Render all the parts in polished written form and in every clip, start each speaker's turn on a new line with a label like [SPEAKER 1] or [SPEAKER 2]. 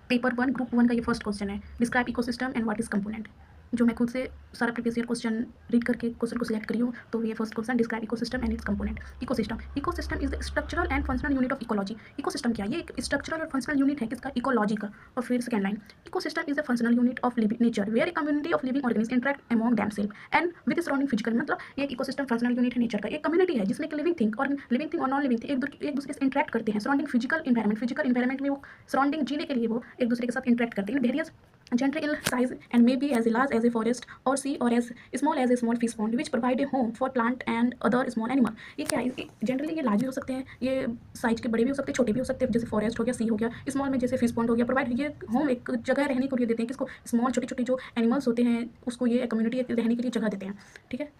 [SPEAKER 1] Paper 1 group 1 का ये first question है। Describe ecosystem and what is component. जो मैं खुद से सारा प्रीवियस ईयर क्वेश्चन रीड करके क्वेश्चन को सिलेक्ट करी हूँ, तो ये first question describe ecosystem and it's component. Ecosystem is the structural and functional unit of ecology. Ecosystem क्या है? ये एक स्ट्रक्चरल और फंक्शनल यूनिट है किसका? इकोलॉजी का। और फिर second line, ecosystem is the functional unit of living nature where a community of living organism interact among themselves and with surrounding physical. मतलब ये एक इकोसिस्टम फंक्शनल यूनिट है नेचर का, एक कम्युनिटी है जिसमें लिविंग थिंग और नॉन लिविंग थिंग एक दूसरे से इंटरेक्ट करते हैं। सराउंडिंग फिजिकल इन्वायरमेंट में वो सराउंडिंग जीने के लिए वो एक दूसरे के साथ इंटरेक्ट करते हैं। Various gently in size and may be as large as a forest or sea or as small fish pond which provide a home for plant and other small animal। ये क्या है? जनरली ये large भी हो सकते हैं, ये size के बड़े भी हो सकते हैं, छोटे भी हो सकते हैं, जैसे फॉरेस्ट हो गया, सी हो गया। स्मॉल में जैसे फिश पॉन्ड हो गया। प्रोवाइड ये होम, एक जगह रहने के लिए देते हैं किसको? स्मॉल छोटे छोटे जो एनिमल्स होते हैं उसको ये कम्युनिटी रहने के लिए जगह देते हैं। ठीक है।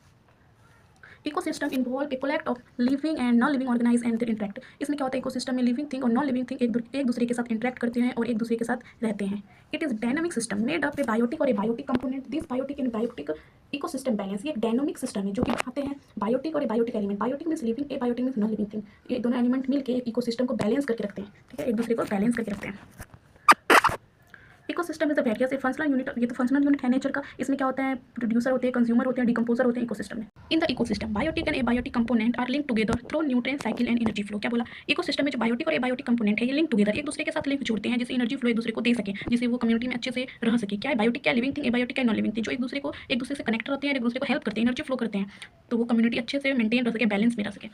[SPEAKER 1] Ecosystem involve a collect of living and non living organise and interact. इसमें क्या होता है? इकोसिस्टम में लिविंग थिंग और नॉन लिविंग थिंग एक दूसरे के साथ इंटरेक्ट करते हैं और एक दूसरे के साथ रहते हैं। It is dynamic system made up a biotic और abiotic component. This biotic and biotic ecosystem balance. ये एक डायनामिक सिस्टम है जो कि बताते हैं बायोटिक और abiotic element. Biotic means living, abiotic means non living thing. ये दोनों एलिमेंट मिलकर एक इकोसिस्टम को बैलेंस करके रखते हैं। ठीक है, एक दूसरे को बैलेंस करके रखते हैं। Ecosystem is the various A functional unit. ये तो फंक्शनल यूनिट है नेचर का। इसमें क्या होता है? प्रोड्यूसर होते हैं, कंज्यूमर होते हैं, डिकम्पोजर होते हैं इकोसिस्टम में। In the ecosystem biotic and abiotic component are link together through nutrient cycle and energy flow. क्या बोला? इकोसिस्टम में जो बायोटिक और एबायोटिक कंपोनेंट है ये लिंक टुगेदर, एक दूसरे के साथ लिंक जोड़ते हैं, जिससे एनर्जी फ्लो एक दूसरे को दे सके, जिससे वो कम्युनिटी में अच्छे से रह सके। क्या है? बायोटिक क्या? Living thing. एबायोटिक क्या? Non living thing. जो एक दूसरे से कनेक्ट रहते हैं, एक दूसरे को हेल्प करते हैं, एनर्जी फ्लो करते हैं, तो वो कम्युनिटी अच्छे से मेंटेन रह सके, बैलेंस में रह सके।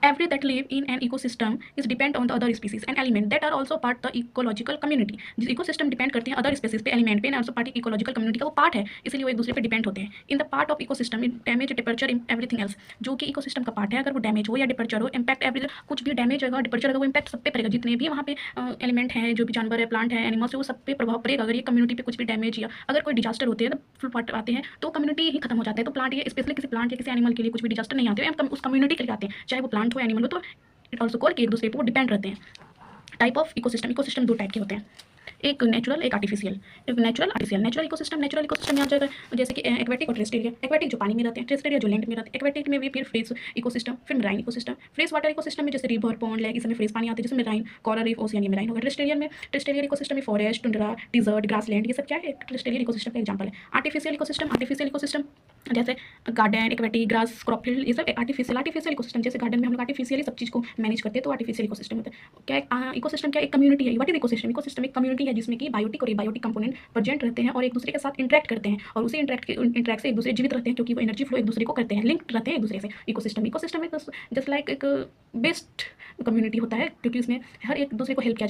[SPEAKER 1] Every that live in an ecosystem is depend on the other species and element that are also part the ecological community। जिस इकोसिस्टम डिपेंड करते हैं अदर स्पेसीज पे, एलिमेंट पे, and also part ecological community का वो part है, इसलिए वो एक दूसरे पे डिपेंड होते हैं। In the part of ecosystem in damage departure in everything else. जो कि इकोसिस्टम का पार्ट है, अगर वो डैमेज हो या डिपर्चर हो, इम्पैक्ट एवरी, कुछ भी डैमेज होगा, डिपर्चर होगा, वो इम्पैक्ट सब पे पड़ेगा। जितने भी वहाँ पे एलिमेंट हैं, जो भी जानवर है, प्लांट है, एनिमल्स है, वो सब पे प्रभाव पड़ेगा। अगर ये कम्युनिटी पे कुछ भी डैमेज या अगर कोई डिजास्टर होते हैं, फुल पार्ट आते हैं, तो कम्युनिटी ही खत्म हो जाता है। तो प्लांट, ये स्पेशली किसी प्लांट या किसी एनिमल के लिए कुछ भी डिजास्टर नहीं आते हैं, उस कम्युनिटी के लिए आते हैं, चाहे वो प्लांट हो एनिमल हो। तो इट ऑल्सो कॉल कि एक दूसरे पर वो डिपेंड रहते हैं। Type of ecosystem. इकोसिस्टम दो टाइप के होते हैं, एक नेचुरल, एक आर्टिफिशियल। एक नेचुरल, आर्टिफिशियल। नेचुरल इकोसिस्टम यहाँ जाएगा जैसे कि एक्वेटिक और टेरेस्ट्रियल। एक्वेटिक जो पानी में रहते हैं, टेरेस्ट्रियल जो लैंड में रहते हैं। एक्वेटिक में भी फिर फ्रेश इकोसिस्टम, फिर marine ecosystem. Fresh water ecosystem में जैसे रिवर, पॉन्ड, लेक, इसमें फ्रेश पानी आते हैं, जैसे मेराइन, कोरल रीफ, ओशियन, ये मेराइन होगा। टेरेस्ट्रियल इकोसिस्टम में फॉरेस्ट, टुंड्रा, डिजर्ट, ग्रासलैंड, ये सब क्या है? टेरेस्ट्रियल इकोसिस्टम का एग्जांपल है। आर्टिफिशियल इकोसिस्टम जैसे garden, aquatic, grass, crop field, ये सब आर्टिफिशियल इकोसिस्टम। जैसे गार्डन में हम लोग आर्टिफिशियली सब चीज़ को मैनेज करते हैं, तो आर्टिफिशियल इकोसिस्टम होता है। क्या इकोसिस्टम? क्या? एक कम्युनिटी है। What is ecosystem? इकोसिस्टम एक कम्युनिटी है जिसमें कि बायोटिक और एबायोटिक कंपोनेंट प्रेजेंट रहते हैं और एक दूसरे के साथ इंटरेक्ट करते हैं, और उसी इंटरेक्ट से एक दूसरे जीवित रहते हैं, क्योंकि वो एनर्जी फ्लो एक दूसरे को करते हैं, लिंक रहते हैं एक दूसरे से। इकोसिस्टम एक जस्ट लाइक एक बेस्ट कम्युनिटी होता है, क्योंकि उसमें हर एक दूसरे को हेल्प किया